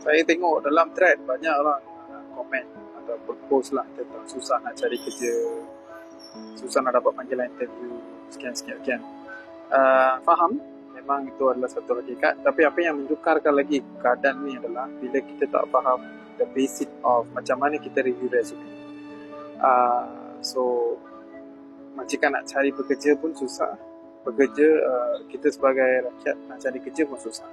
Saya tengok dalam thread banyak orang komen ataupun post lah tentang susah nak cari kerja, susah nak dapat panggilan interview, sekian. Faham, memang itu adalah satu hakikat. Tapi apa yang menjukarkan lagi keadaan ni adalah bila kita tak faham the basic of macam mana kita review resume. So majikan nak cari pekerja pun susah. Pekerja, kita sebagai rakyat nak cari kerja pun susah.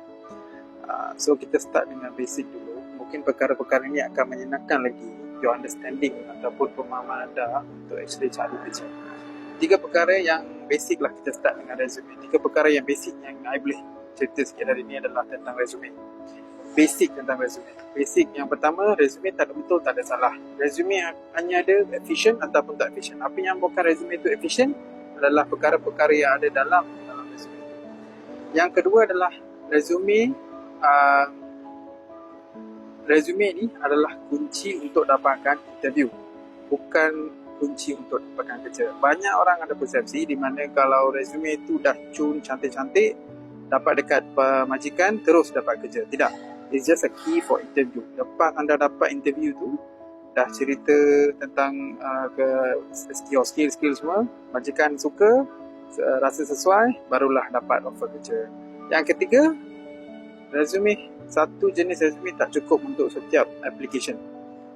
So kita start dengan basic dulu. Mungkin perkara-perkara ini akan menyenangkan lagi your understanding ataupun pemahaman anda untuk actually cari kerja. 3 perkara yang basic lah kita start dengan resume. 3 perkara yang basic yang I boleh cerita sikit hari ni adalah tentang resume. Basic tentang resume. Basic yang pertama, resume tak ada betul, tak ada salah. Resume hanya ada efficient ataupun tak efficient. Apa yang bukan resume itu efficient adalah perkara-perkara yang ada dalam resume. Yang kedua adalah resume ni adalah kunci untuk dapatkan interview, bukan kunci untuk dapatkan kerja. Banyak orang ada persepsi di mana kalau resume itu dah cun cantik-cantik, dapat dekat majikan, terus dapat kerja. Tidak. It's just a key for interview. Lepas anda dapat interview tu, dah cerita tentang skill semua, majikan suka, rasa sesuai, barulah dapat offer kerja. Yang ketiga, satu jenis resume tak cukup untuk setiap application.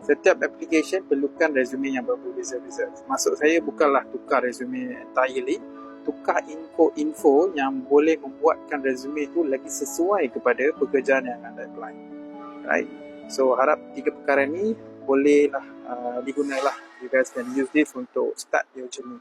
Setiap application perlukan resume yang berbeza-beza. Maksud saya bukanlah tukar resume entirely, tukar info yang boleh membuatkan resume itu lagi sesuai kepada pekerjaan yang anda apply. Right? So harap 3 perkara ni bolehlah digunalah. You guys can use this untuk start your journey.